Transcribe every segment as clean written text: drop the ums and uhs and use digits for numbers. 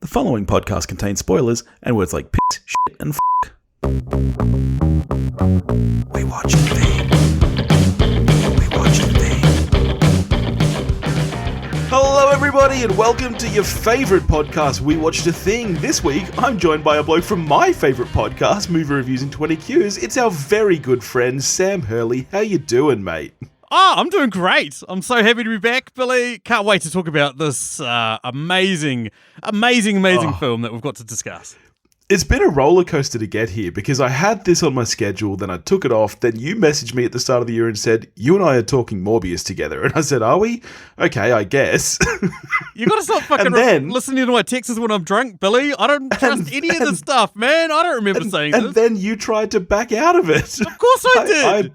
The following podcast contains spoilers and words like piss, shit, and f***. We watch the Hello everybody and welcome to your favourite podcast, We Watched a Thing. This week, I'm joined by a bloke from my favourite podcast, Movie Reviews in 20 Qs. It's our very good friend, Sam Hurley. How you doing, mate? Oh, I'm doing great. I'm so happy to be back, Billy. Can't wait to talk about this amazing film that we've got to discuss. It's been a roller coaster to get here because I had this on my schedule, then I took it off, then you messaged me at the start of the year and said, you and I are talking Morbius together. And I said, are we? Okay, I guess. You gotta stop fucking listening to my texts when I'm drunk, Billy. I don't trust any of this stuff, man. I don't remember saying this. And then you tried to back out of it. Of course I did.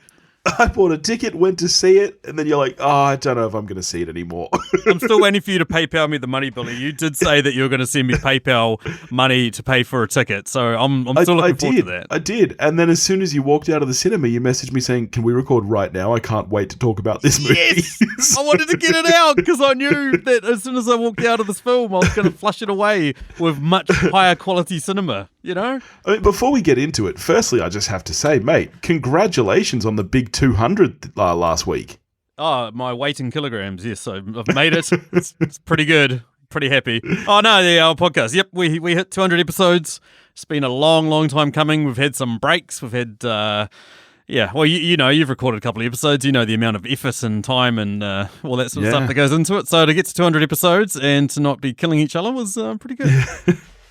I bought a ticket, went to see it, and then you're like, I don't know if I'm going to see it anymore. I'm still waiting for you to PayPal me the money, Billy. You did say that you were going to send me PayPal money to pay for a ticket, so I'm still looking forward to that. I did, and then as soon as you walked out of the cinema, you messaged me saying, can we record right now? I can't wait to talk about this movie. Yes! I wanted to get it out because I knew that as soon as I walked out of this film, I was going to flush it away with much higher quality cinema, you know? I mean, before we get into it, firstly, I just have to say, mate, congratulations on the big 200 last week. Oh, my weight in kilograms. Yes, I've made it. It's pretty good. Pretty happy. Oh, no, our podcast. Yep, we hit 200 episodes. It's been a long time coming. We've had some breaks. We've had, well, you know, you've recorded a couple of episodes. You know the amount of effort and time and all that sort of stuff that goes into it. So to get to 200 episodes and to not be killing each other was pretty good.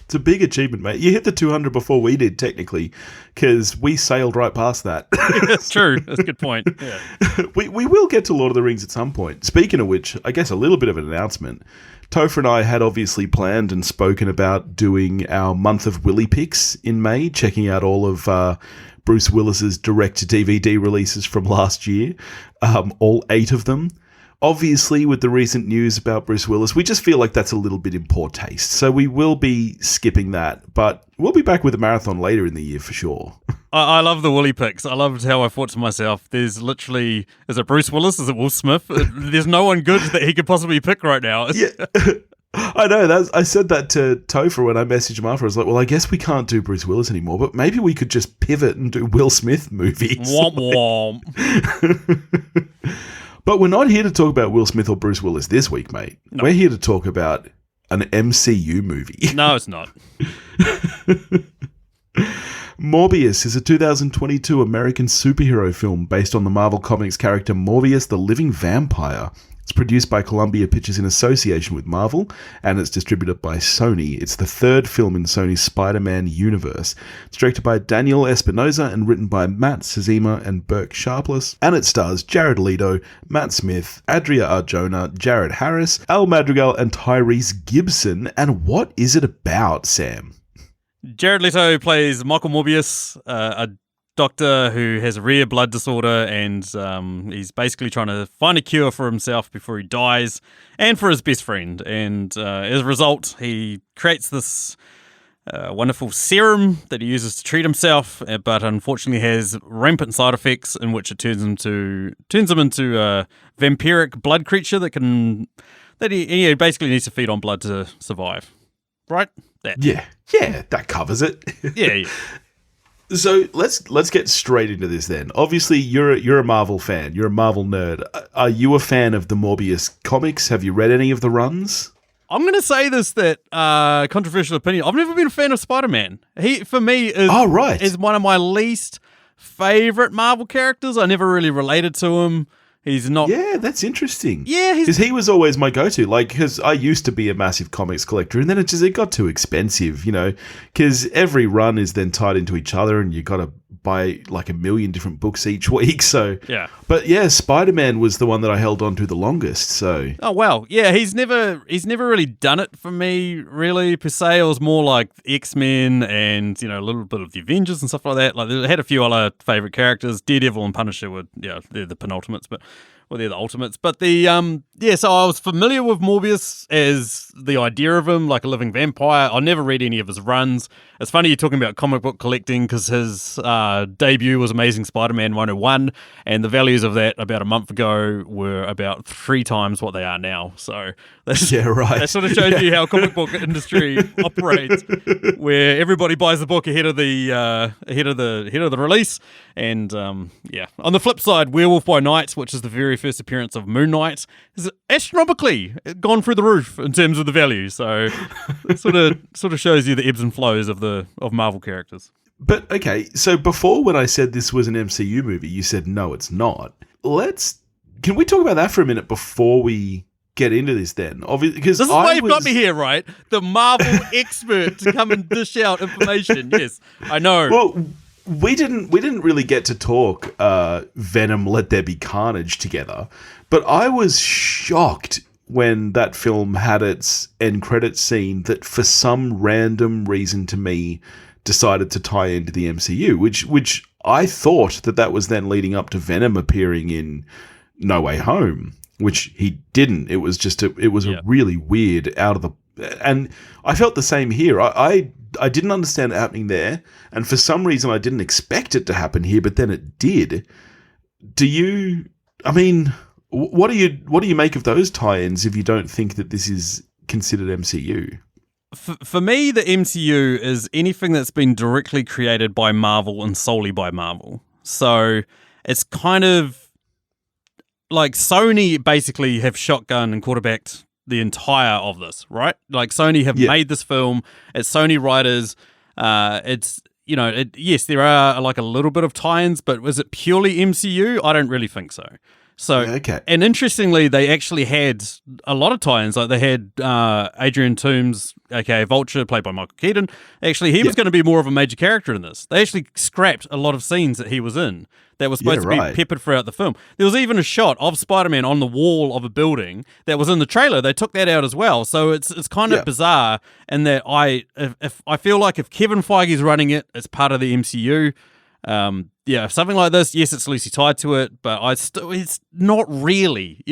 It's a big achievement, mate. You hit the 200 before we did, technically, because we sailed right past that. That's true. That's a good point. Yeah. We will get to Lord of the Rings at some point. Speaking of which, I guess a little bit of an announcement. Topher and I had obviously planned and spoken about doing our month of Willy picks in May, checking out all of Bruce Willis's direct-to-DVD releases from last year, all 8 of them. Obviously, with the recent news about Bruce Willis, we just feel like that's a little bit in poor taste. So we will be skipping that, but we'll be back with a marathon later in the year for sure. I love the Willy picks. I loved how I thought to myself, there's literally, is it Bruce Willis? Is it Will Smith? There's no one good that he could possibly pick right now. Yeah. I know. I said that to Topher when I messaged him after. I was like, well, I guess we can't do Bruce Willis anymore, but maybe we could just pivot and do Will Smith movies. Womp womp. But we're not here to talk about Will Smith or Bruce Willis this week, mate. No. We're here to talk about an MCU movie. No, it's not. Morbius is a 2022 American superhero film based on the Marvel Comics character Morbius the Living Vampire. It's produced by Columbia Pictures in association with Marvel, and it's distributed by Sony. It's the third film in Sony's Spider-Man universe. It's directed by Daniel Espinosa and written by Matt Sazama and Burk Sharpless. And it stars Jared Leto, Matt Smith, Adria Arjona, Jared Harris, Madrigal, and Tyrese Gibson. And what is it about, Sam? Jared Leto plays Michael Morbius, a doctor who has a rare blood disorder, and he's basically trying to find a cure for himself before he dies and for his best friend. And as a result, he creates this wonderful serum that he uses to treat himself, but unfortunately has rampant side effects in which it turns him into a vampiric blood creature that he basically needs to feed on blood to survive. Right? Yeah, that covers it. Yeah. So let's get straight into this then. Obviously, you're a Marvel fan. You're a Marvel nerd. Are you a fan of the Morbius comics? Have you read any of the runs? I'm going to say this, that controversial opinion. I've never been a fan of Spider-Man. He, for me, is one of my least favorite Marvel characters. I never really related to him. He's not... Yeah, that's interesting. Yeah, because he was always my go-to. Like, because I used to be a massive comics collector, and then it got too expensive, you know, because every run is then tied into each other, and you got to buy like 1 million different books each week. So yeah, but yeah, Spider-Man was the one that I held on to the longest. So yeah, he's never really done it for me, really, per se. It was more like X-Men and, you know, a little bit of the Avengers and stuff like that. Like, they had a few other favorite characters. Daredevil and Punisher they're the penultimates, but Well, they're the Ultimates. But so I was familiar with Morbius as the idea of him, like a living vampire. I never read any of his runs. It's funny you're talking about comic book collecting because his debut was Amazing Spider-Man 101, and the values of that about a month ago were about 3 times what they are now. So that sort of shows you how comic book industry operates, where everybody buys the book ahead of the release. And on the flip side, Werewolf by Night, which is the very first appearance of Moon Knight, is astronomically gone through the roof in terms of the value. So it sort of shows you the ebbs and flows of Marvel characters. But okay, so before when I said this was an MCU movie, you said no, it's not. Can we talk about that for a minute before we get into this then? Because this is why you've got me here, right? The Marvel expert to come and dish out information. Yes, I know. Well, we didn't really get to talk Venom Let There Be Carnage together, but I was shocked when that film had its end credits scene that for some random reason to me decided to tie into the MCU, which I thought that was then leading up to Venom appearing in No Way Home, which he didn't. It was just a really weird and I felt the same here. I didn't understand it happening there, and for some reason I didn't expect it to happen here, but then it did. What do you make of those tie-ins if you don't think that this is considered MCU? For me, the MCU is anything that's been directly created by Marvel and solely by Marvel. So it's kind of like Sony basically have shotgun and quarterbacked the entire of this, right? Like Sony have made this film. It's Sony writers. Yes, there are like a little bit of tie-ins, but was it purely MCU? I don't really think so. So, and interestingly, they actually had a lot of tie-ins. Like they had Adrian Toomes, aka Vulture, played by Michael Keaton. Actually, he was going to be more of a major character in this. They actually scrapped a lot of scenes that he was in that was supposed to be peppered throughout the film. There was even a shot of Spider-Man on the wall of a building that was in the trailer. They took that out as well. So it's kind of bizarre in that I feel like if Kevin Feige's running it, it's part of the MCU. Something like this, yes, it's loosely tied to it, but it's not really,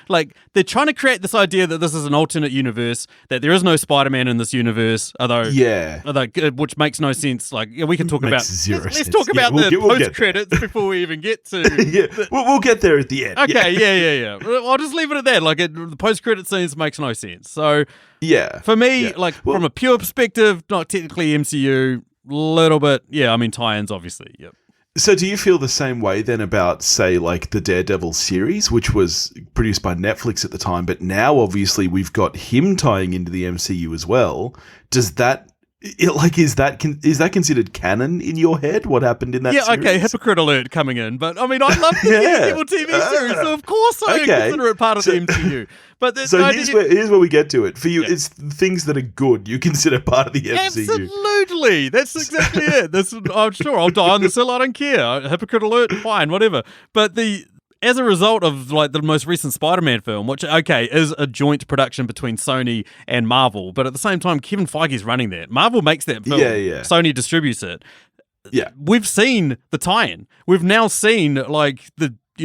Like, they're trying to create this idea that this is an alternate universe, that there is no Spider-Man in this universe, which makes no sense. Like, we can talk about... Let's talk about the post-credits before we even get to... We'll get there at the end. Okay, I'll just leave it at that. Like, the post-credit scenes makes no sense. So, for me, from a pure perspective, not technically MCU... Little bit, tie-ins, obviously, yep. So do you feel the same way then about, say, like the Daredevil series, which was produced by Netflix at the time, but now obviously we've got him tying into the MCU as well? Does that... is that considered canon in your head? What happened in that series? Okay, hypocrite alert coming in. But I mean, I love the Daredevil TV series, so of course I consider it part of the MCU. But here's where we get to it. For you, it's things that are good you consider part of the MCU. Absolutely, that's exactly it. I'm sure I'll die on this hill. I don't care. Hypocrite alert, fine, whatever. But as a result of like the most recent Spider-Man film, which is a joint production between Sony and Marvel, but at the same time, Kevin Feige's running that. Marvel makes that film. Sony distributes it. Yeah, we've seen the tie-in. We've now seen Charlie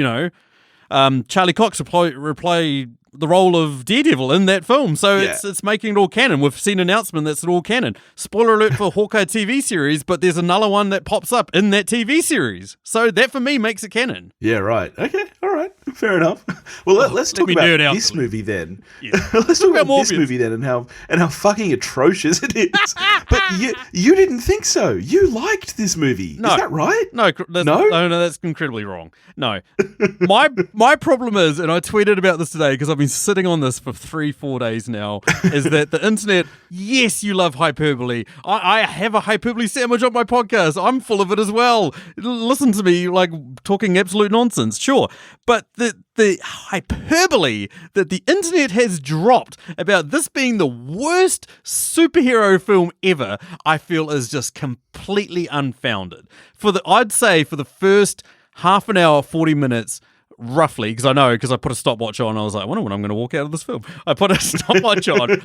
Cox replay the role of Daredevil in that film, so it's making it all canon. We've seen an announcement that's all canon. Spoiler alert for Hawkeye TV series, but there's another one that pops up in that TV series, so that for me makes it canon. Yeah, right. Okay, all right, fair enough. Well, let's talk about this movie then. Let's talk about this movie then, and how fucking atrocious it is. But you didn't think so. You liked this movie. No. Is that right? No, that's incredibly wrong. No, my problem is, and I tweeted about this today because I've been sitting on this for 3-4 days now, is that the internet, yes, you love hyperbole. I have a hyperbole sandwich on my podcast. I'm full of it as well. Listen to me like talking absolute nonsense, sure. But the hyperbole that the internet has dropped about this being the worst superhero film ever, I feel is just completely unfounded. I'd say for the first half an hour, 40 minutes, roughly, because I put a stopwatch on. I was like, I wonder when I'm going to walk out of this film. I put a stopwatch on.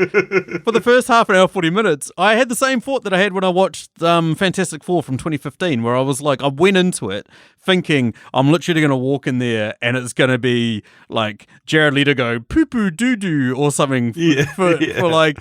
For the first half an hour, 40 minutes, I had the same thought that I had when I watched Fantastic Four from 2015, where I was like, I went into it thinking I'm literally going to walk in there and it's going to be like Jared Leto go poo-poo doo-doo or something for like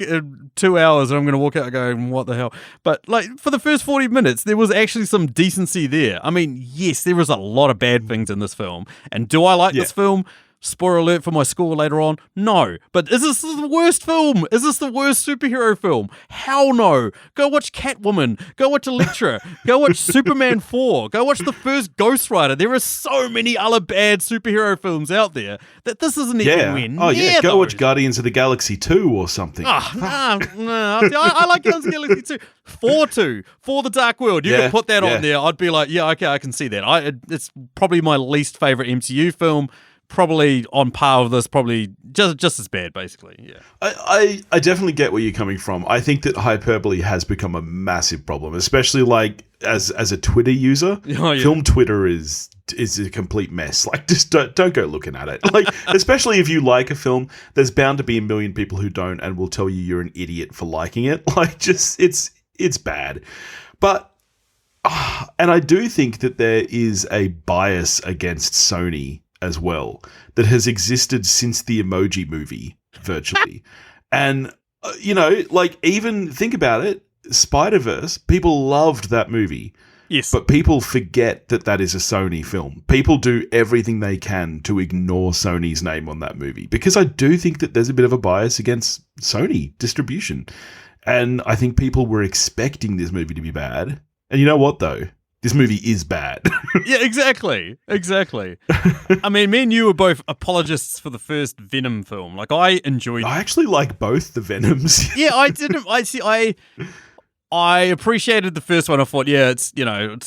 2 hours, and I'm going to walk out going, what the hell? But like for the first 40 minutes, there was actually some decency there. I mean, yes, there was a lot of bad things in this film. And do I like this film? Spoiler alert for my score later on. No. But is this the worst film? Is this the worst superhero film? Hell no. Go watch Catwoman. Go watch Elektra. Go watch Superman 4. Go watch the first Ghost Rider. There are so many other bad superhero films out there that this isn't even near Go watch Guardians of the Galaxy 2 or something. No. I like Guardians of the Galaxy 2. 4 2. For the Dark World. You can put that on there. I'd be like, yeah, okay, I can see that. It's probably my least favorite MCU film. Probably on par with this, probably just as bad, basically. Yeah, I definitely get where you're coming from. I think that hyperbole has become a massive problem, especially like as a Twitter user. Film Twitter is a complete mess. Like, just don't go looking at it. Like, especially if you like a film, there's bound to be a million people who don't and will tell you you're an idiot for liking it. Like, just it's bad, but. And I do think that there is a bias against Sony as well that has existed since the Emoji Movie, virtually. And, like, even think about it, Spider-Verse, people loved that movie. Yes. But people forget that is a Sony film. People do everything they can to ignore Sony's name on that movie, because I do think that there's a bit of a bias against Sony distribution. And I think people were expecting this movie to be bad. And you know what, though? This movie is bad. Yeah, exactly. I mean, me and you were both apologists for the first Venom film. Like, I actually like both the Venoms. Yeah, I didn't. I appreciated the first one. I thought, yeah, it's a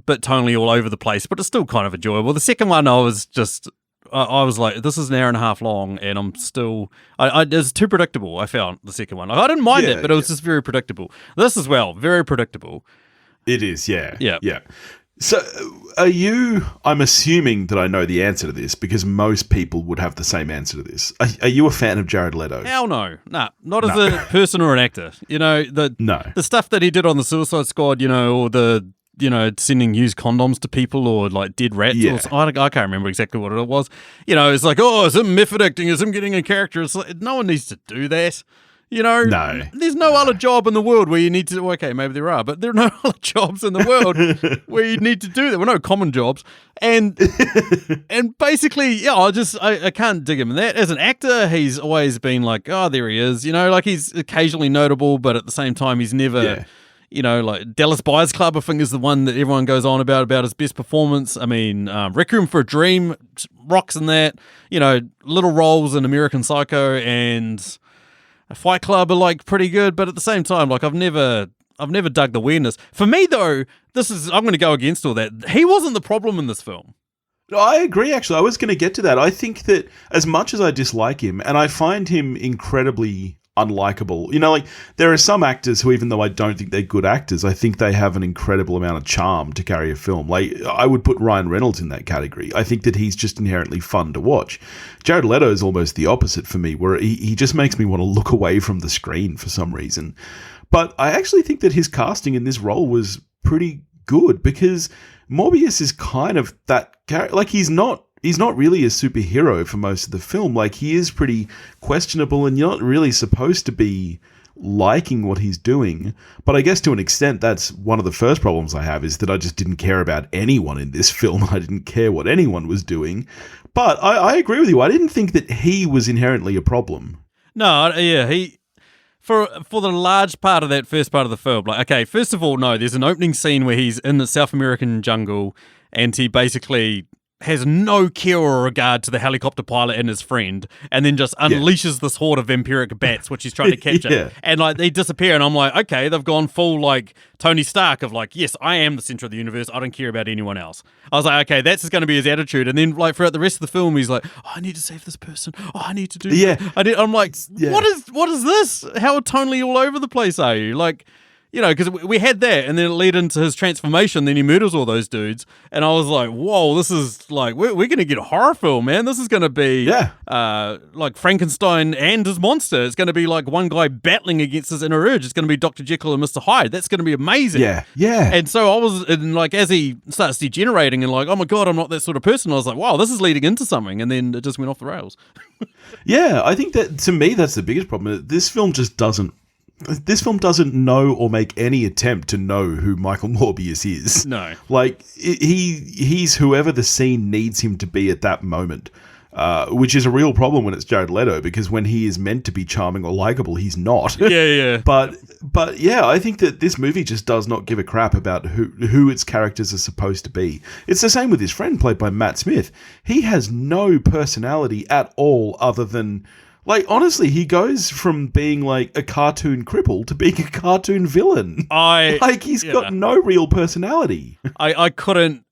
bit tonally all over the place, but it's still kind of enjoyable. The second one, I was like, this is an hour and a half long, and I'm still... it's too predictable, I found, the second one. Like, I didn't mind it, but it was just very predictable. This as well, very predictable. It is, yeah. So, I'm assuming that I know the answer to this, because most people would have the same answer to this. Are you a fan of Jared Leto? Hell no. Nah, not as a person or an actor. The stuff that he did on the Suicide Squad, or the... sending used condoms to people or like dead rats. Yeah. I can't remember exactly what it was. It's like, is him method acting? Is him getting a character? It's like, no one needs to do that. No. There's no other job in the world where you need to, okay, maybe there are, but there are no other jobs in the world where you need to do that. Well, no common jobs. And basically, I can't dig him in that. As an actor, he's always been like, oh, there he is. Like he's occasionally notable, but at the same time, he's never... like Dallas Buyers Club, I think, is the one that everyone goes on about his best performance. I mean, Requiem for a Dream rocks in that. Little roles in American Psycho and Fight Club are like pretty good, but at the same time, like I've never dug the weirdness. For me, though, I'm going to go against all that. He wasn't the problem in this film. I agree, actually. I was going to get to that. I think that as much as I dislike him, and I find him incredibly unlikable. Like there are some actors who, even though I don't think they're good actors, I think they have an incredible amount of charm to carry a film. Like I would put Ryan Reynolds in that category. I think that he's just inherently fun to watch. Jared Leto is almost the opposite for me, where he just makes me want to look away from the screen for some reason. But I actually think that his casting in this role was pretty good, because Morbius is kind of that character. Like he's not really a superhero for most of the film. Like, he is pretty questionable, and you're not really supposed to be liking what he's doing. But I guess to an extent, that's one of the first problems I have, is that I just didn't care about anyone in this film. I didn't care what anyone was doing. But I agree with you. I didn't think that he was inherently a problem. No, yeah, he... For the large part of that first part of the film, like, okay, first of all, no, there's an opening scene where he's in the South American jungle, and he basically... has no care or regard to the helicopter pilot and his friend, and then just unleashes this horde of vampiric bats, which he's trying to capture. And like they disappear, and I'm like, okay, they've gone full like Tony Stark of like, yes, I am the center of the universe. I don't care about anyone else. I was like, okay, that's just going to be his attitude. And then like throughout the rest of the film, he's like, oh, I need to save this person. Oh, I need to do that. I'm like, what is this? How totally all over the place are you? Like, because we had that, and then it led into his transformation. Then he murders all those dudes, and I was like, "Whoa, this is like we're gonna get a horror film, man. This is gonna be like Frankenstein and his monster. It's gonna be like one guy battling against his inner urge. It's gonna be Dr. Jekyll and Mr. Hyde. That's gonna be amazing." Yeah. And so I was, and like as he starts degenerating, and like, oh my god, I'm not that sort of person. I was like, wow, this is leading into something, and then it just went off the rails. Yeah, I think that to me that's the biggest problem. This film doesn't know or make any attempt to know who Michael Morbius is. No. Like, he's whoever the scene needs him to be at that moment, which is a real problem when it's Jared Leto, because when he is meant to be charming or likable, he's not. Yeah. But yeah, I think that this movie just does not give a crap about who its characters are supposed to be. It's the same with his friend, played by Matt Smith. He has no personality at all other than... Like, honestly, he goes from being, like, a cartoon cripple to being a cartoon villain. He's got no real personality. I couldn't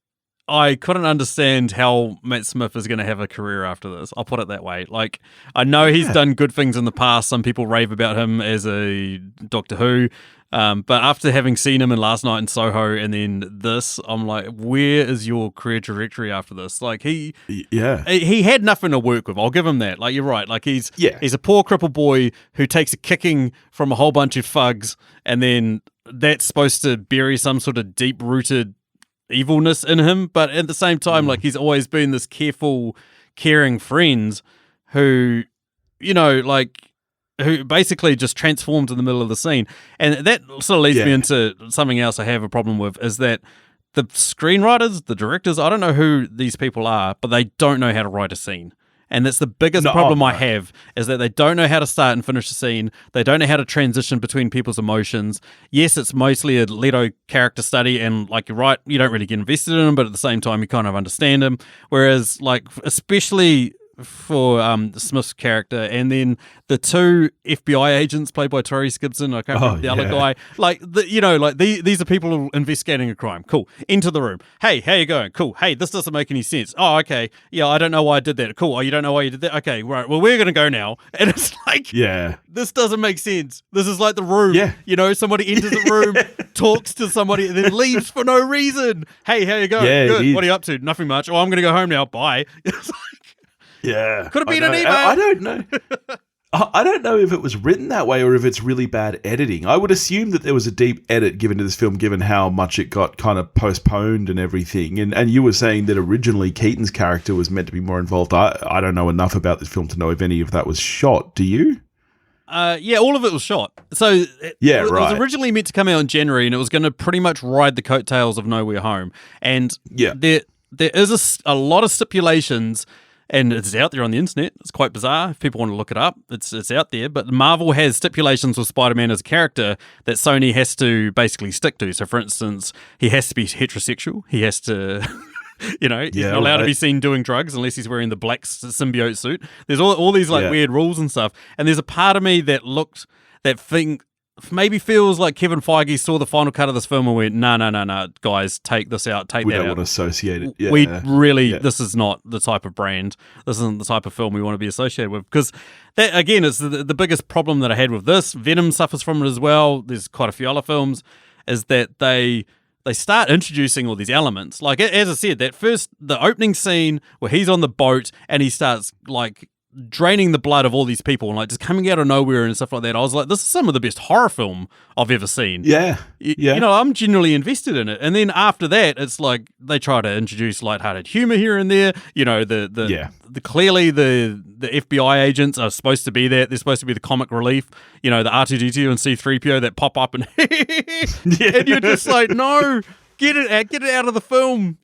understand how Matt Smith is going to have a career after this. I'll put it that way. Like, I know he's done good things in the past. Some people rave about him as a Doctor Who. But after having seen him in Last Night in Soho and then this, I'm like, where is your career trajectory after this? Like, he had nothing to work with. I'll give him that. Like, you're right. Like, he's a poor cripple boy who takes a kicking from a whole bunch of thugs, and then that's supposed to bury some sort of deep-rooted evilness in him. But at the same time, like, he's always been this careful, caring friend who, who basically just transformed in the middle of the scene. And that sort of leads me into something else I have a problem with, is that the screenwriters, the directors, I don't know who these people are, but they don't know how to write a scene. And that's the biggest problem I have, is that they don't know how to start and finish a scene. They don't know how to transition between people's emotions. Yes, it's mostly a Leto character study, and like, you're right, you don't really get invested in him, but at the same time, you kind of understand him. Whereas, like, especially for Smith's character, and then the two FBI agents played by Tyrese Gibson, I can't remember the other guy. Like, these are people investigating a crime. Cool. Into the room. Hey, how you going? Cool. Hey, this doesn't make any sense. Oh, okay. Yeah, I don't know why I did that. Cool. Oh, you don't know why you did that? Okay, right. Well, we're gonna go now. And it's like, this doesn't make sense. This is like The Room. Yeah. Somebody enters the room, talks to somebody, and then leaves for no reason. Hey, how you going? Yeah, good. What are you up to? Nothing much. Oh, I'm gonna go home now. Bye. It's like, could have been an email. I don't know. I don't know if it was written that way or if it's really bad editing. I would assume that there was a deep edit given to this film, given how much it got kind of postponed and everything. And you were saying that originally Keaton's character was meant to be more involved. I don't know enough about this film to know if any of that was shot. Do you? All of it was shot. So it was originally meant to come out in January, and it was going to pretty much ride the coattails of No Way Home. And there is a lot of stipulations. And it's out there on the internet. It's quite bizarre. If people want to look it up, it's out there. But Marvel has stipulations with Spider-Man as a character that Sony has to basically stick to. So, for instance, he has to be heterosexual. He has to, he's not allowed to be seen doing drugs unless he's wearing the black symbiote suit. There's all these weird rules and stuff. And there's a part of me that maybe feels like Kevin Feige saw the final cut of this film and went, no, guys, take this out, take that out. We don't want to associate it. Yeah. We really, this is not the type of brand. This isn't the type of film we want to be associated with. Because that, again, is the biggest problem that I had with this. Venom suffers from it as well. There's quite a few other films, is that they start introducing all these elements. Like, as I said, the opening scene where he's on the boat and he starts, like, draining the blood of all these people and like just coming out of nowhere and stuff like that. I was like, this is some of the best horror film I've ever seen. I'm genuinely invested in it. And then after that, it's like they try to introduce lighthearted humor here and there. Clearly the FBI agents are supposed to be there. They're supposed to be the comic relief. The R2D2 and C3PO that pop up and and you're just like, no, get it out of the film.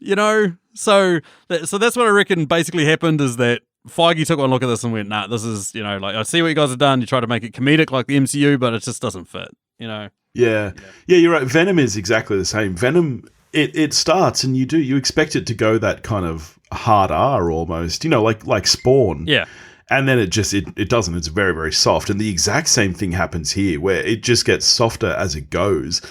So that's what I reckon basically happened, is that Feige took one look at this and went, nah, this is, I see what you guys have done. You try to make it comedic like the MCU, but it just doesn't fit, Yeah, you're right. Venom is exactly the same. Venom, it starts and you expect it to go that kind of hard R almost, like Spawn. Yeah. And then it doesn't. It's very, very soft. And the exact same thing happens here, where it just gets softer as it goes.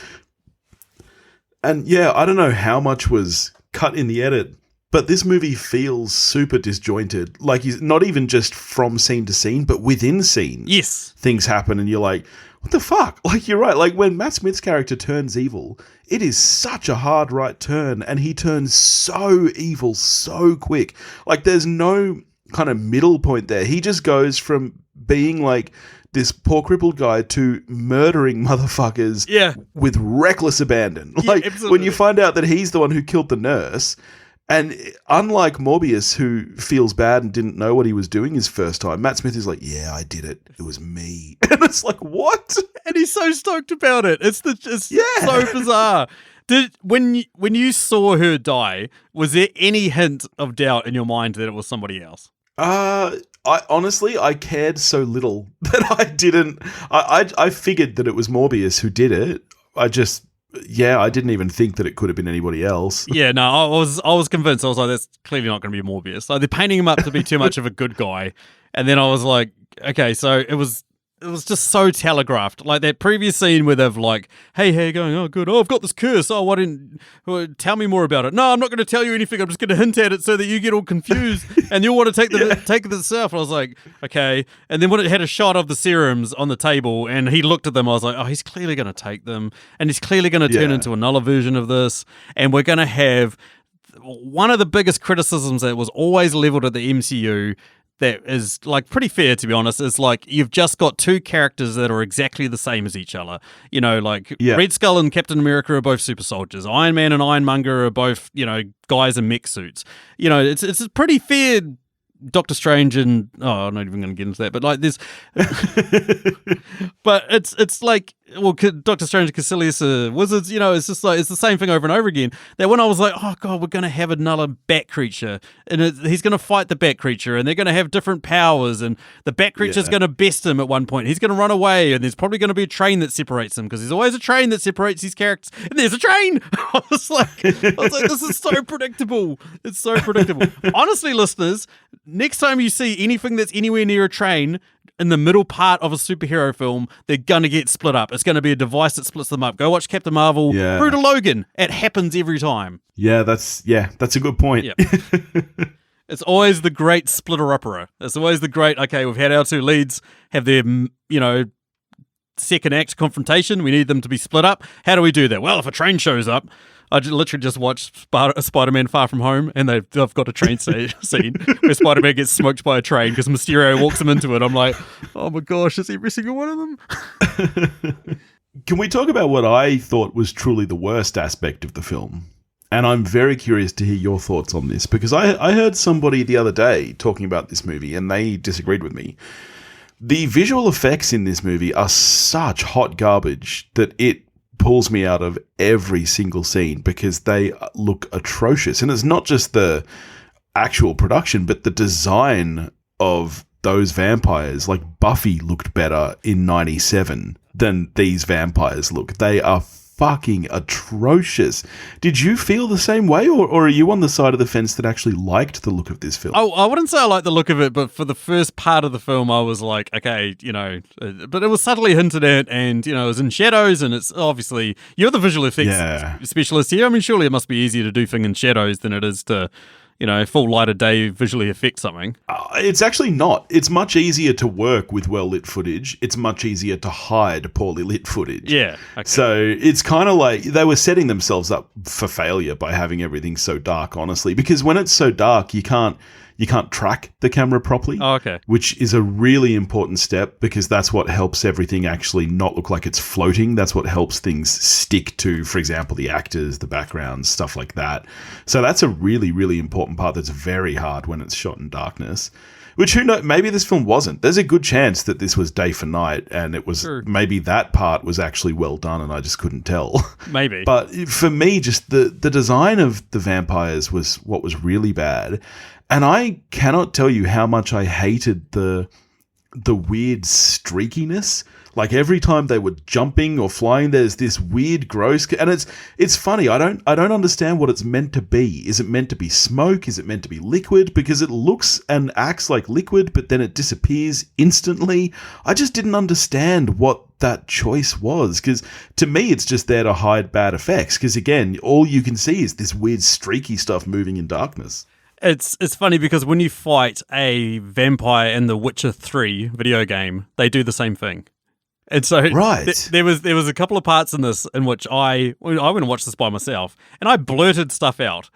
And yeah, I don't know how much was cut in the edit, but this movie feels super disjointed. Like, not even just from scene to scene, but within scenes. Yes. Things happen and you're like, what the fuck? Like, you're right. Like, when Matt Smith's character turns evil, it is such a hard right turn, and he turns so evil so quick. Like, there's no kind of middle point there. He just goes from being like this poor crippled guy to murdering motherfuckers with reckless abandon. Like, when you find out that he's the one who killed the nurse, and unlike Morbius, who feels bad and didn't know what he was doing his first time, Matt Smith is like, yeah, I did it. It was me. And it's like, what? And he's so stoked about it. It's so bizarre. When you saw her die, was there any hint of doubt in your mind that it was somebody else? I honestly cared so little that I didn't. I figured that it was Morbius who did it. I didn't even think that it could have been anybody else. Yeah, no, I was convinced. I was like, that's clearly not going to be Morbius. Like, they're painting him up to be too much of a good guy. And then I was like, okay, so it was just so telegraphed. Like that previous scene where they've like, hey, how you going? Oh, good. Oh, I've got this curse. Oh, why didn't tell me more about it? No, I'm not going to tell you anything. I'm just going to hint at it so that you get all confused and you'll want to take the stuff. And I was like, okay. And then when it had a shot of the serums on the table and he looked at them, I was like, oh, he's clearly going to take them and he's clearly going to turn into another version of this. And we're going to have one of the biggest criticisms that was always leveled at the MCU that is like pretty fair, to be honest, is like you've just got two characters that are exactly the same as each other. You know, like Red Skull and Captain America are both super soldiers. Iron Man and Ironmonger are both, you know, guys in mech suits. You know, it's a pretty fair. Doctor Strange and I'm not even going to get into that, but like there's, but it's like, well, Doctor Strange and Caecilius are wizards, you know, it's just like, it's the same thing over and over again. That when I was like, oh God, we're going to have another bat creature and he's going to fight the bat creature and they're going to have different powers and the bat creature's going to best him at one point. He's going to run away and there's probably going to be a train that separates them because there's always a train that separates these characters and there's a train. I was like, this is so predictable. It's so predictable. Honestly, listeners, next time you see anything that's anywhere near a train in the middle part of a superhero film, they're going to get split up. It's going to be a device that splits them up. Go watch Captain Marvel through to Logan. It happens every time. Yeah, that's a good point. Yep. It's always the great splitter-upperer. It's always the great, okay, we've had our two leads have their, you know, second act confrontation. We need them to be split up. How do we do that? Well, if a train shows up, I literally just watched Spider-Man Far From Home, and they've got a train scene where Spider-Man gets smoked by a train because Mysterio walks him into it. I'm like, oh my gosh, is every single one of them? Can we talk about what I thought was truly the worst aspect of the film? And I'm very curious to hear your thoughts on this, because I heard somebody the other day talking about this movie, and they disagreed with me. The visual effects in this movie are such hot garbage that it pulls me out of every single scene because they look atrocious. And it's not just the actual production, but the design of those vampires. Like Buffy looked better in 97 than these vampires look. They are fucking atrocious. Did you feel the same way, or are you on the side of the fence that actually liked the look of this film? Oh, I wouldn't say I liked the look of it, but for the first part of the film, I was like, okay, you know, but it was subtly hinted at, and, you know, it was in shadows, and it's obviously, you're the visual effects specialist here. I mean, surely it must be easier to do things in shadows than it is to, you know, full light of day visually affect something. It's actually not. It's much easier to work with well-lit footage. It's much easier to hide poorly lit footage. Yeah. Okay. So it's kind of like they were setting themselves up for failure by having everything so dark, honestly, because when it's so dark, you can't track the camera properly. Oh, okay. Which is a really important step because that's what helps everything actually not look like it's floating. That's what helps things stick to, for example, the actors, the backgrounds, stuff like that. So that's a really, really important part that's very hard when it's shot in darkness. Which, who knows, maybe this film wasn't. There's a good chance that this was day for night and it was maybe that part was actually well done and I just couldn't tell. Maybe. But for me, just the design of the vampires was what was really bad. And I cannot tell you how much I hated the weird streakiness. Like every time they were jumping or flying, there's this weird gross, and it's funny. I don't understand what it's meant to be. Is it meant to be smoke? Is it meant to be liquid? Because it looks and acts like liquid, but then it disappears instantly. I just didn't understand what that choice was, because to me it's just there to hide bad effects. Because again, all you can see is this weird streaky stuff moving in darkness. It's funny because when you fight a vampire in the Witcher 3 video game, they do the same thing. And so Right. there was a couple of parts in this in which I went and watched this by myself, and I blurted stuff out.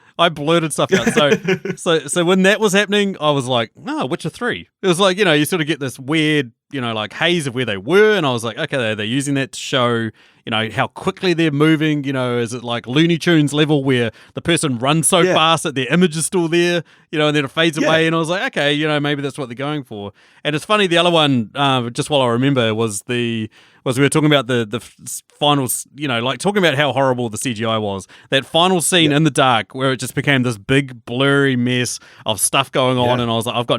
So when that was happening, I was like, "No, Witcher 3." It was like, you sort of get this weird, like haze of where they were, and I was like, "Okay, they're using that to show, how quickly they're moving. Is it like Looney Tunes level where the person runs so fast that their image is still there, and then it fades away?" And I was like, "Okay, maybe that's what they're going for." And it's funny, the other one, just while I remember, was we were talking about the finals, like talking about how horrible the CGI was. That final scene in the dark where it just became this big blurry mess of stuff going on, and I was like,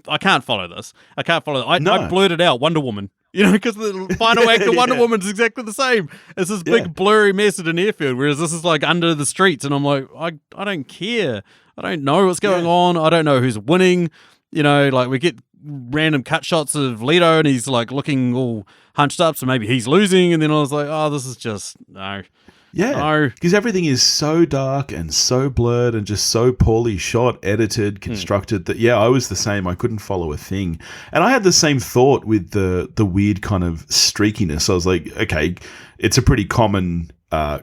I can't follow this. I blurted out Wonder Woman. Because the final act of Wonder Woman is exactly the same. It's this big blurry mess at an airfield, whereas this is like under the streets, and I'm like, I don't care. I don't know what's going on. I don't know who's winning. Like we get random cut shots of Leto, and he's like looking all hunched up, so maybe he's losing. And then I was like, oh, this is just no. Yeah, because everything is so dark and so blurred and just so poorly shot, edited, constructed that, I was the same. I couldn't follow a thing. And I had the same thought with the weird kind of streakiness. I was like, okay, it's a pretty common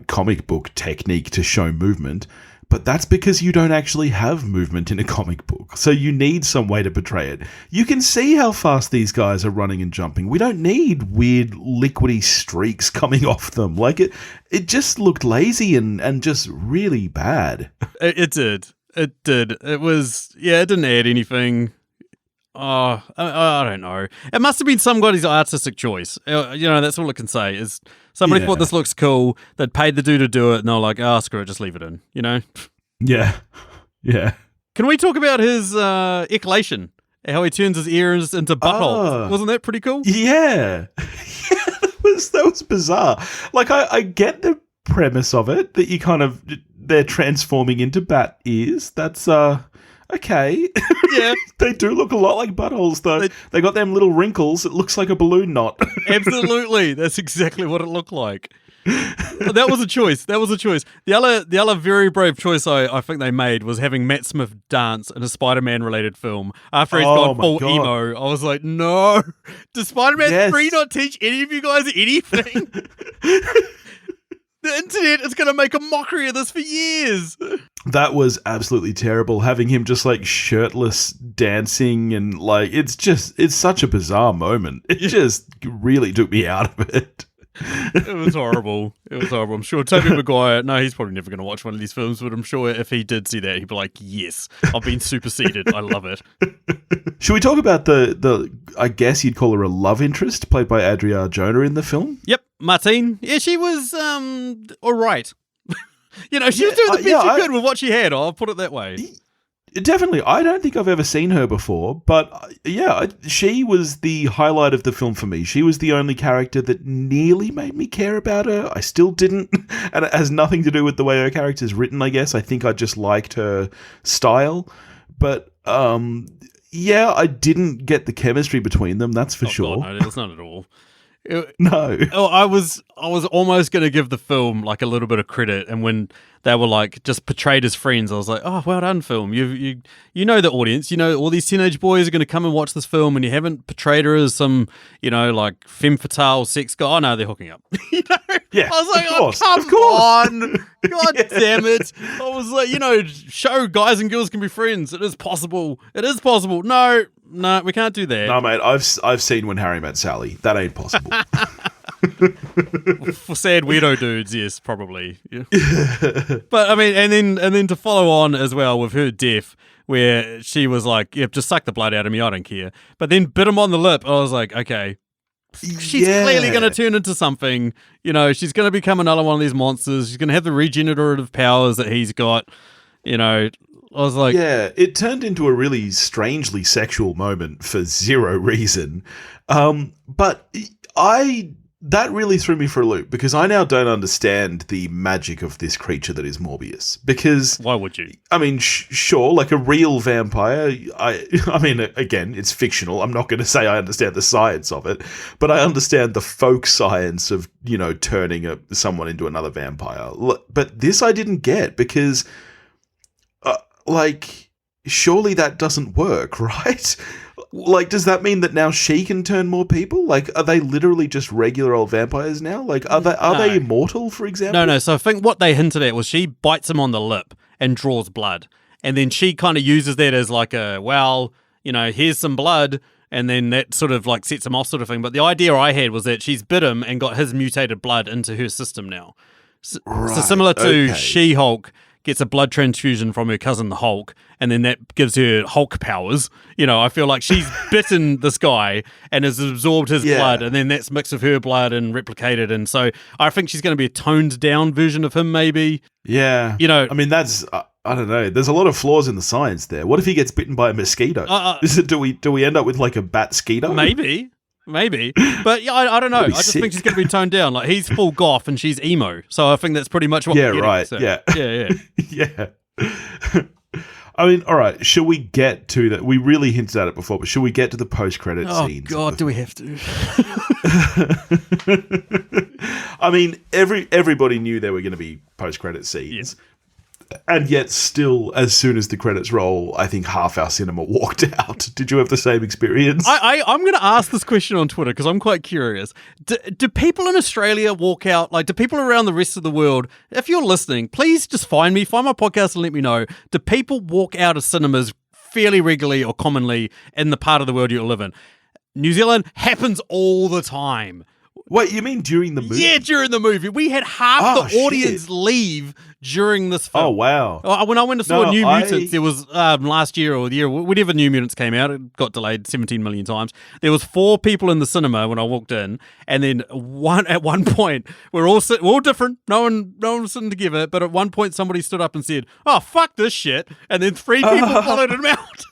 comic book technique to show movement, but that's because you don't actually have movement in a comic book. So you need some way to portray it. You can see how fast these guys are running and jumping. We don't need weird liquidy streaks coming off them. Like it just looked lazy and just really bad. It did. It was, it didn't add anything. Oh, I don't know. It must have been somebody's artistic choice. That's all I can say is somebody thought this looks cool. They'd paid the dude to do it, and they're like, oh, screw it, just leave it in, Yeah. Yeah. Can we talk about his echolation? How he turns his ears into buttholes. Wasn't that pretty cool? Yeah. That was bizarre. Like, I get the premise of it, that they're transforming into bat ears. That's, okay. Yeah. They do look a lot like buttholes, though. They got them little wrinkles. It looks like a balloon knot. Absolutely. That's exactly what it looked like. That was a choice. The other very brave choice I think they made was having Matt Smith dance in a Spider-Man related film after he's gone full emo. I was like, no. Does Spider-Man 3 not teach any of you guys anything? The internet is going to make a mockery of this for years. That was absolutely terrible. Having him just like shirtless dancing and like, it's such a bizarre moment. It just really took me out of it. It was horrible. I'm sure Tobey Maguire, no, he's probably never going to watch one of these films, but I'm sure if he did see that, he'd be like, yes, I've been superseded. I love it. Should we talk about the I guess you'd call her a love interest played by Adria Arjona in the film? Yep, Martine. Yeah, she was all right. She was doing the best she could with what she had. I'll put it that way. Definitely. I don't think I've ever seen her before, but she was the highlight of the film for me. She was the only character that nearly made me care about her. I still didn't, and it has nothing to do with the way her character's written, I guess. I think I just liked her style, but I didn't get the chemistry between them, that's for sure. God, no, it's not at all. No. I was almost going to give the film like a little bit of credit, and when they were like just portrayed as friends, I was like, oh, well done, film. You know the audience. All these teenage boys are going to come and watch this film, and you haven't portrayed her as some, like femme fatale sex guy. Oh no, they're hooking up. Yeah, I was like, of course. On, God damn it! I was like, show guys and girls can be friends. It is possible. No, we can't do that. No, mate, I've seen When Harry Met Sally. That ain't possible. For sad weirdo dudes, yes, probably. Yeah. But I mean, and then to follow on as well with her death, where she was like, "Yeah, just suck the blood out of me. I don't care." But then bit him on the lip. I was like, okay, she's clearly going to turn into something. She's going to become another one of these monsters. She's going to have the regenerative powers that he's got. I was like... Yeah, it turned into a really strangely sexual moment for zero reason. But that really threw me for a loop, because I now don't understand the magic of this creature that is Morbius. Because... Why would you? I mean, sure, like a real vampire, I mean, again, it's fictional. I'm not going to say I understand the science of it, but I understand the folk science of, turning someone into another vampire. But this I didn't get, because... surely that doesn't work, right? Like, does that mean that now she can turn more people? Like, are they literally just regular old vampires now? Like, are they immortal, for example? No. So I think what they hinted at was she bites him on the lip and draws blood. And then she kind of uses that as like here's some blood. And then that sort of like sets him off sort of thing. But the idea I had was that she's bit him and got his mutated blood into her system now. So similar to She-Hulk gets a blood transfusion from her cousin the Hulk, and then that gives her Hulk powers. I feel like she's bitten this guy and has absorbed his blood, and then that's mixed with her blood and replicated. And so I think she's going to be a toned down version of him, maybe. Yeah. I mean, that's... I don't know. There's a lot of flaws in the science there. What if he gets bitten by a mosquito? Do we end up with like a bat-skeeto? Maybe. But yeah, I don't know. I just think she's going to be toned down. Like, he's full goth and she's emo. So I think that's pretty much what we're getting. Right. So, yeah. Yeah. I mean, all right. Shall we get to that? We really hinted at it before, but shall we get to the post-credit scenes? Oh God, do we have to? I mean, everybody knew there were going to be post-credit scenes. Yeah. And yet still, as soon as the credits roll, I think half our cinema walked out. Did you have the same experience? I'm going to ask this question on Twitter because I'm quite curious. Do people in Australia walk out? Like, do people around the rest of the world, if you're listening, please just find my podcast and let me know. Do people walk out of cinemas fairly regularly or commonly in the part of the world you live in? New Zealand happens all the time. Wait, you mean during the movie? Yeah, during the movie. We had half the audience leave during this film. Oh, wow. When I went to saw New Mutants, there was last year or the year, whenever New Mutants came out, it got delayed 17 million times. There was 4 people in the cinema when I walked in, and then at one point, we're all different. No one was sitting together, but at one point somebody stood up and said, "Oh, fuck this shit," and then 3 people followed him out.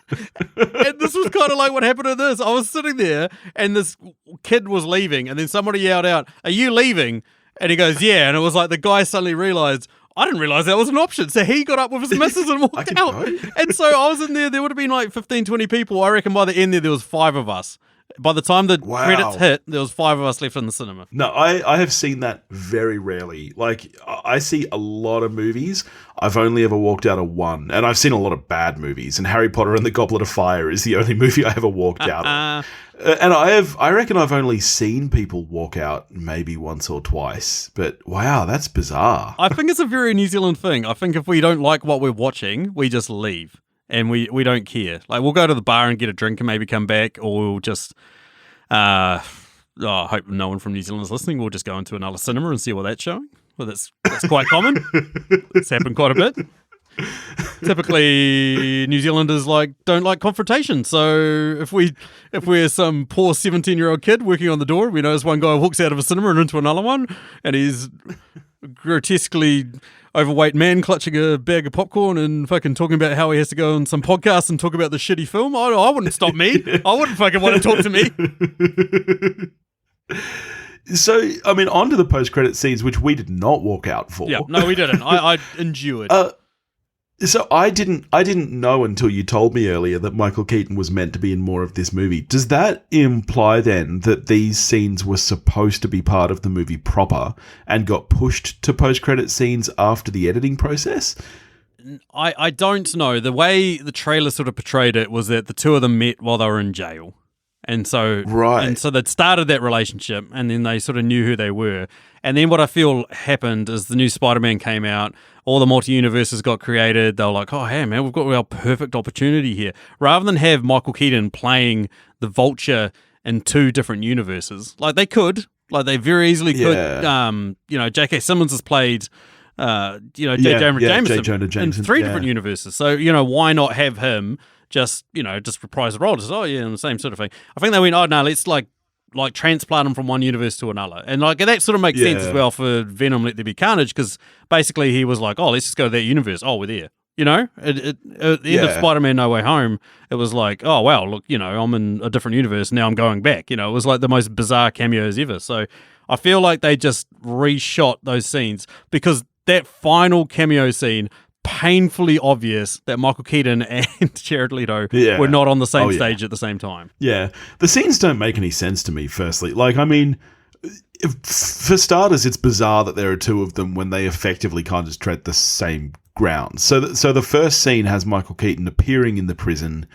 And this was kind of like what happened to this. I was sitting there, and this kid was leaving, and then somebody yelled out, "Are you leaving?" And he goes, "Yeah." And it was like the guy suddenly realised, I didn't realise that was an option. So he got up with his missus and walked out. And so I was in there. There would have been like 15, 20 people. I reckon by the end there was 5 of us. By the time the credits hit, there was 5 of us left in the cinema. No, I have seen that very rarely. Like, I see a lot of movies. I've only ever walked out of one. And I've seen a lot of bad movies. And Harry Potter and the Goblet of Fire is the only movie I ever walked out of. And I reckon I've only seen people walk out maybe once or twice. But wow, that's bizarre. I think it's a very New Zealand thing. I think if we don't like what we're watching, we just leave. And we don't care. Like, we'll go to the bar and get a drink and maybe come back, or we'll just, I hope no one from New Zealand is listening. We'll just go into another cinema and see what that's showing. Well, that's quite common. It's happened quite a bit. Typically, New Zealanders don't like confrontation. So if we're some poor 17-year-old kid working on the door, we notice one guy walks out of a cinema and into another one, and he's grotesquely overweight man clutching a bag of popcorn and fucking talking about how he has to go on some podcast and talk about the shitty film. I wouldn't stop me. I wouldn't fucking want to talk to me. So, I mean, on to the post-credit scenes, which we did not walk out for. Yeah, no, we didn't. I endured. So I didn't know until you told me earlier that Michael Keaton was meant to be in more of this movie. Does that imply then that these scenes were supposed to be part of the movie proper and got pushed to post-credit scenes after the editing process? I don't know. The way the trailer sort of portrayed it was that the two of them met while they were in jail. And so they'd started that relationship, and then they sort of knew who they were. And then what I feel happened is the new Spider-Man came out, all the multi-universes got created. They were like, oh, hey, man, we've got our perfect opportunity here. Rather than have Michael Keaton playing the Vulture in 2 different universes, like they very easily could. J.K. Simmons has played J. Jonah Jameson in 3 different universes. So, why not have him just reprise the role? Just, in the same sort of thing. I think they went, no, let's like transplant him from one universe to another. And that sort of makes sense as well for Venom Let There Be Carnage, because basically he was like, let's just go to that universe. We're there. At the end of Spider-Man No Way Home, it was like, oh, wow, look, I'm in a different universe. Now I'm going back. It was like the most bizarre cameos ever. So I feel like they just reshot those scenes, because that final cameo scene, painfully obvious that Michael Keaton and Jared Leto were not on the same stage at the same time. Yeah. The scenes don't make any sense to me, firstly. For starters, it's bizarre that there are 2 of them when they effectively kind of tread the same ground. So the first scene has Michael Keaton appearing in the prison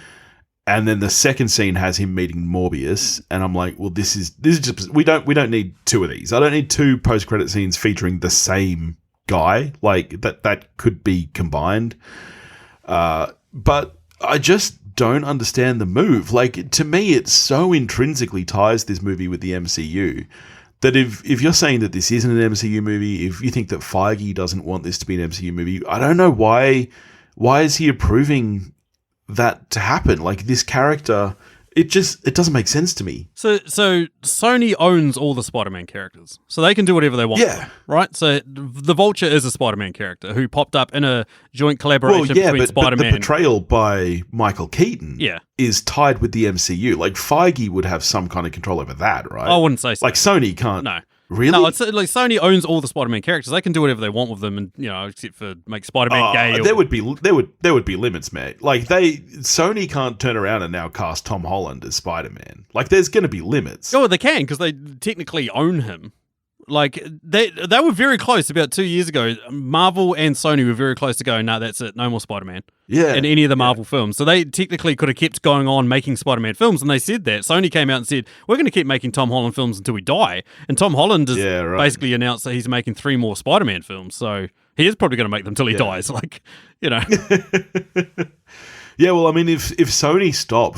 And then the second scene has him meeting Morbius, and I'm like, well, this is just we don't need two of these. I don't need two post-credit scenes featuring the same guy. Like that could be combined. But I just don't understand the move. Like, to me, it so intrinsically ties this movie with the MCU that if you're saying that this isn't an MCU movie, if you think that Feige doesn't want this to be an MCU movie, I don't know why is he approving that to happen? Like, this character, it doesn't make sense to me. So Sony owns all the Spider-Man characters, so they can do whatever they want. Yeah. Right? So the Vulture is a Spider-Man character who popped up in a joint collaboration between Spider-Man. But the portrayal by Michael Keaton Yeah. is tied with the MCU. Like, Feige would have some kind of control over that, right? I wouldn't say so. Like, Sony can't. No. Really? No, it's like Sony owns all the Spider-Man characters. They can do whatever they want with them, and except for make Spider-Man gay. There would be limits, mate. Like, Sony can't turn around and now cast Tom Holland as Spider-Man. Like, there's going to be limits. Oh, they can, because they technically own him. Like, they were very close about 2 years ago. Marvel and Sony were very close to going, no, that's it, no more Spider-Man. Yeah. In any of the Marvel films. So they technically could have kept going on making Spider-Man films, and they said that. Sony came out and said, we're going to keep making Tom Holland films until we die. And Tom Holland has basically announced that he's making 3 more Spider-Man films. So he is probably going to make them until he dies. Like, Yeah, well, I mean, if Sony stop,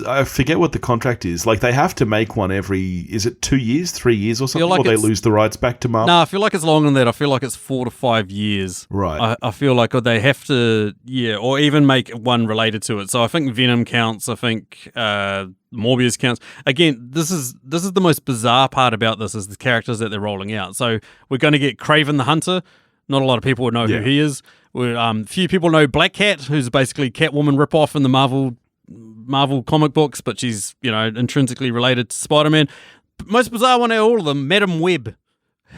I forget what the contract is. Like, they have to make one every, is it 2 years, 3 years or something, or they lose the rights back to Marvel? No, I feel like it's longer than that. I feel like it's 4 to 5 years. Right. I feel like they have to, or even make one related to it. So I think Venom counts. I think Morbius counts. Again, this is the most bizarre part about this is the characters that they're rolling out. So we're going to get Kraven the Hunter. Not a lot of people would know who he is. Few people know Black Cat, who's basically Catwoman ripoff in the Marvel comic books, but she's intrinsically related to Spider-Man. Most bizarre one out of all of them, Madam Web.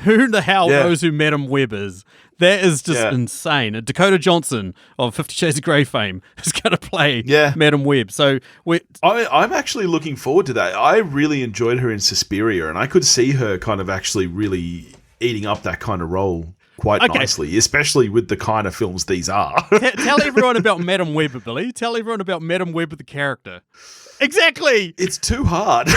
Who the hell knows who Madam Web is? That is just insane. Dakota Johnson of 50 Shades of Grey fame is going to play Madam Web. So I'm actually looking forward to that. I really enjoyed her in Suspiria, and I could see her kind of actually really eating up that kind of role quite nicely, especially with the kind of films these are. Tell everyone about Madam Web, Billy. Tell everyone about Madam Web, the character. Exactly. It's too hard.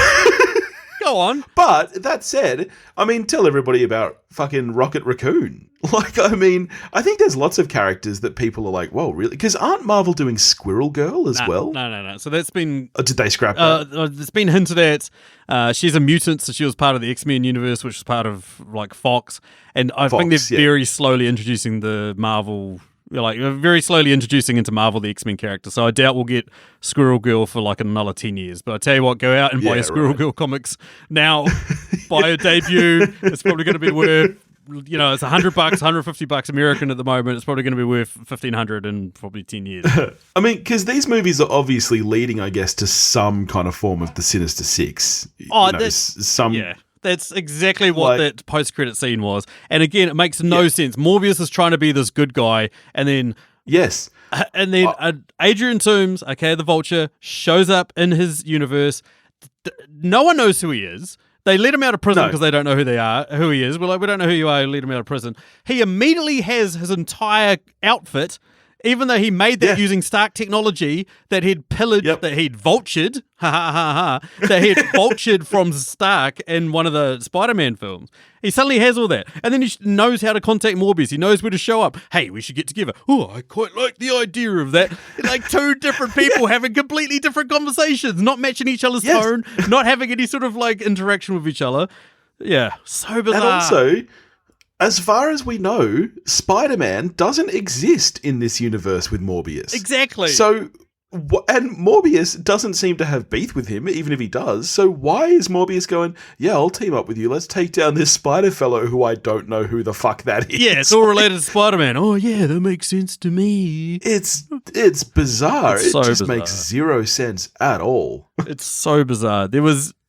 Go on. But that said, I mean, tell everybody about fucking Rocket Raccoon. Like, I mean, I think there's lots of characters that people are like, whoa, really? Because aren't Marvel doing Squirrel Girl as well? No. So that's been... did they scrap that? It's been hinted at. She's a mutant, so she was part of the X-Men universe, which is part of, like, Fox. And I think they're very slowly introducing the Marvel... very slowly introducing into Marvel the X-Men character. So I doubt we'll get Squirrel Girl for like another 10 years. But I tell you what, go out and buy a Squirrel Girl comics now. Buy a debut. It's probably going to be worth, it's $100, $150 American at the moment. It's probably going to be worth $1,500 in probably 10 years. I mean, because these movies are obviously leading, I guess, to some kind of form of the Sinister Six. That's exactly what that post-credit scene was. And again, it makes no sense. Morbius is trying to be this good guy, and then... Yes. And then Adrian Toomes, the Vulture, shows up in his universe. No one knows who he is. They let him out of prison because they don't know who he is. We're like, we don't know who you are, let him out of prison. He immediately has his entire outfit, even though he made that using Stark technology that he'd pillaged, that he'd vultured, that he'd vultured from Stark in one of the Spider-Man films. He suddenly has all that. And then he knows how to contact Morbius. He knows where to show up. Hey, we should get together. Oh, I quite like the idea of that. Like two different people having completely different conversations, not matching each other's tone, not having any sort of like interaction with each other. Yeah, so bizarre. And also... as far as we know, Spider-Man doesn't exist in this universe with Morbius. Exactly. So, and Morbius doesn't seem to have beef with him, even if he does. So why is Morbius going, I'll team up with you. Let's take down this spider fellow who I don't know who the fuck that is. Yeah, it's all related to Spider-Man. Oh, yeah, that makes sense to me. It's bizarre. It just makes zero sense at all. It's so bizarre.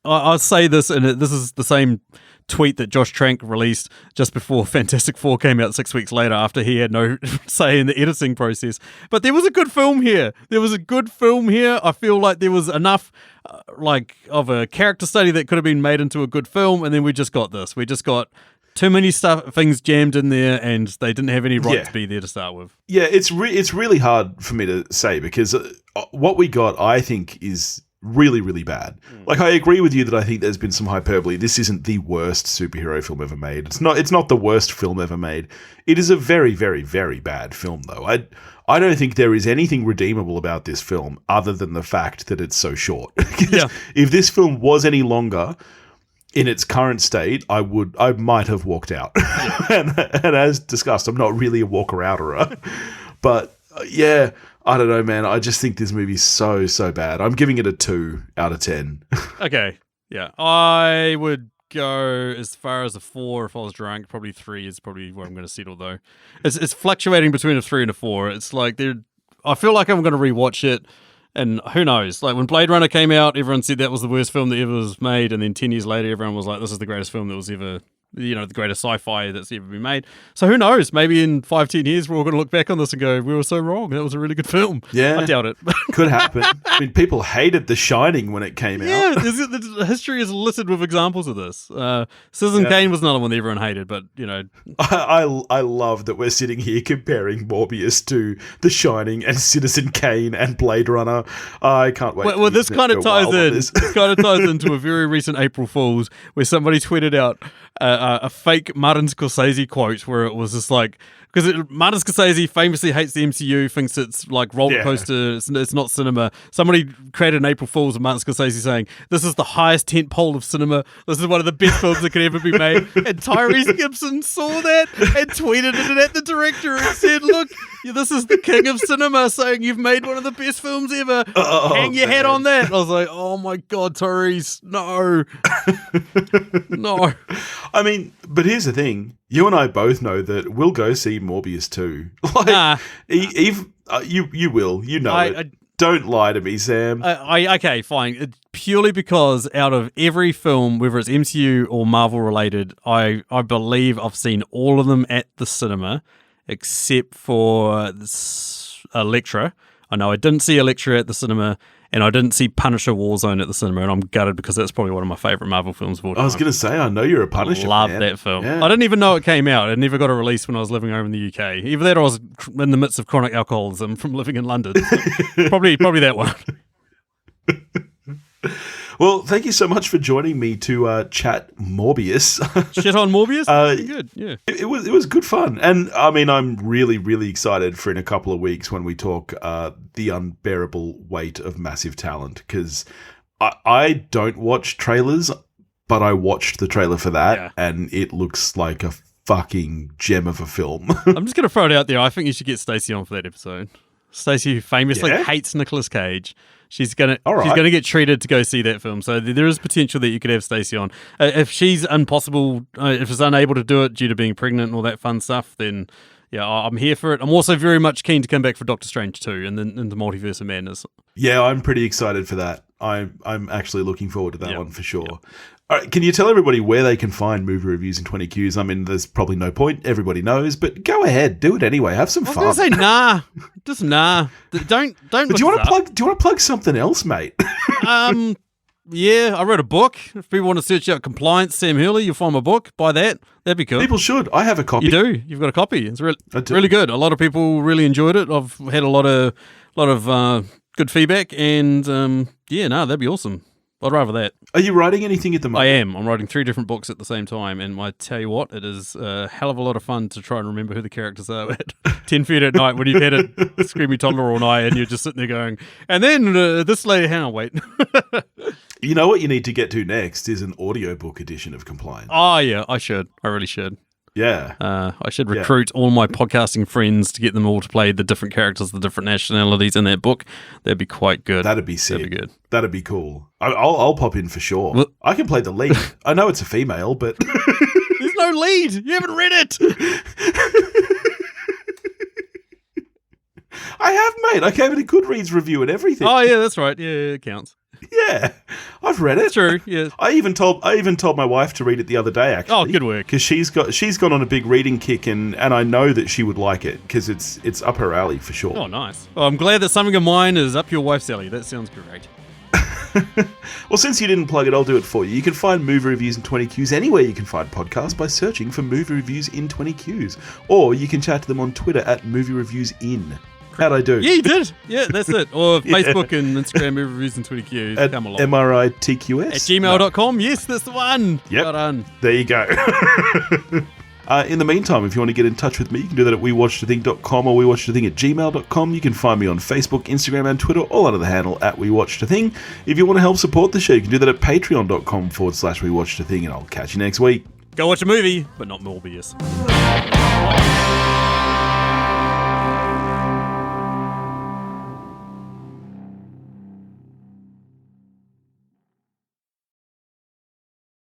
I'll say this, and this is the same tweet that Josh Trank released just before Fantastic Four came out 6 weeks later after he had no say in the editing process. But there was a good film here. I feel like there was enough of a character study that could have been made into a good film, and then we just got this. We just got too many things jammed in there, and they didn't have any right to be there to start with. Yeah, it's really hard for me to say because what we got, I think, is really, really bad. Like, I agree with you that I think there's been some hyperbole. This isn't the worst superhero film ever made. It's not the worst film ever made. It is a very, very, very bad film, though. I don't think there is anything redeemable about this film other than the fact that it's so short. If this film was any longer in its current state, I might have walked out. and as discussed, I'm not really a walker-outerer. But yeah, I don't know, man. I just think this movie's so, so bad. I'm giving it a 2 out of 10. Okay, yeah. I would go as far as a 4 if I was drunk. Probably 3 is probably where I'm going to settle, though. It's fluctuating between a 3 and a 4. It's like I feel like I'm going to rewatch it, and who knows? Like, when Blade Runner came out, everyone said that was the worst film that ever was made, and then 10 years later, everyone was like, this is the greatest film that was ever, the greatest sci-fi that's ever been made. So who knows? Maybe in 5-10 years, we're all going to look back on this and go, we were so wrong. That was a really good film. Yeah. I doubt it. Could happen. I mean, people hated The Shining when it came out. Yeah, the history is littered with examples of this. Citizen Kane was another one that everyone hated, but, I love that we're sitting here comparing Morbius to The Shining and Citizen Kane and Blade Runner. I can't wait. Well, this kind of ties in. This kind of ties into a very recent April Fool's where somebody tweeted out a fake Martin Scorsese quote where it was just like, because Martin Scorsese famously hates the MCU, thinks it's like roller coaster, it's not cinema. Somebody created an April Fool's of Martin Scorsese saying, this is the highest tent pole of cinema. This is one of the best films that could ever be made. And Tyrese Gibson saw that and tweeted it at the director and said, look, this is the king of cinema saying you've made one of the best films ever. Hang your hat on that. I was like, oh my God, Tyrese, no. No. I mean, but here's the thing. You and I both know that we'll go see Morbius too. Like, you will. You know it. Don't lie to me, Sam. Okay, fine. Purely because out of every film, whether it's MCU or Marvel related, I believe I've seen all of them at the cinema, except for Elektra. I know I didn't see Elektra at the cinema, and I didn't see Punisher Warzone at the cinema, and I'm gutted because that's probably one of my favourite Marvel films of all time. I was going to say, I know you're a Punisher Love fan. that film. Yeah. I didn't even know it came out. It never got a release when I was living over in the UK. Either that or I was in the midst of chronic alcoholism from living in London. So probably that one. Well, thank you so much for joining me to chat Morbius. Shit on Morbius? Pretty good, yeah. It was good fun. And, I mean, I'm really, really excited for in a couple of weeks when we talk the unbearable weight of massive talent. Because I don't watch trailers, but I watched the trailer for that, and it looks like a fucking gem of a film. I'm just going to throw it out there. I think you should get Stacey on for that episode. Stacey, who famously hates Nicolas Cage. She's gonna get treated to go see that film, so there is potential that you could have Stacey on. If she's if she's unable to do it due to being pregnant and all that fun stuff, then yeah, I'm here for it. I'm also very much keen to come back for Doctor Strange 2 and then the Multiverse of Madness. Yeah, I'm pretty excited for that. I'm actually looking forward to that one for sure. Yep. All right, can you tell everybody where they can find movie reviews in 20 Qs? I mean, there's probably no point. Everybody knows, but go ahead, do it anyway. Have some fun. I was going to say nah, just nah. Don't. But do you want to plug something else, mate? Yeah, I wrote a book. If people want to search out Compliance, Sam Hurley, you'll find my book. Buy that. That'd be cool. People should. I have a copy. You do. You've got a copy. It's really good. A lot of people really enjoyed it. I've had a lot of good feedback, and that'd be awesome. I'd rather that. Are you writing anything at the moment? I am. I'm writing 3 different books at the same time, and I tell you what, it is a hell of a lot of fun to try and remember who the characters are at 10:30 at night when you've had a screamy toddler all night and you're just sitting there going, and then this lady, hang on, wait. You know what you need to get to next is an audiobook edition of Compliance. Oh, yeah, I should. I really should. Yeah. I should recruit all my podcasting friends to get them all to play the different characters, the different nationalities in that book. That'd be quite good. That'd be sick. That'd be good. That'd be cool. I'll pop in for sure. Well, I can play the lead. I know it's a female, but... There's no lead. You haven't read it. I have, mate. I gave it a Goodreads review and everything. Oh, yeah, that's right. Yeah, it counts. Yeah, I've read it. That's true. Yeah, I even told my wife to read it the other day. Actually, oh, good work. Because she's gone on a big reading kick, and I know that she would like it because it's up her alley for sure. Oh, nice. Well, I'm glad that something of mine is up your wife's alley. That sounds great. Well, since you didn't plug it, I'll do it for you. You can find movie reviews in 20 Qs anywhere you can find podcasts by searching for movie reviews in 20 Qs. Or you can chat to them on Twitter at movie reviews in. How'd I do? Yeah, you did. Yeah, that's it. Or Facebook and Instagram movie reviews and 20 Qs. At Come along. MRITQS? At gmail.com. Yes, that's the one. Yep. Well done. There you go. In the meantime, if you want to get in touch with me, you can do that at wewatchedathing.com or wewatchedathing@gmail.com. You can find me on Facebook, Instagram, and Twitter, all under the handle at wewatchedathing. If you want to help support the show, you can do that at patreon.com/wewatchedathing, and I'll catch you next week. Go watch a movie, but not Morbius.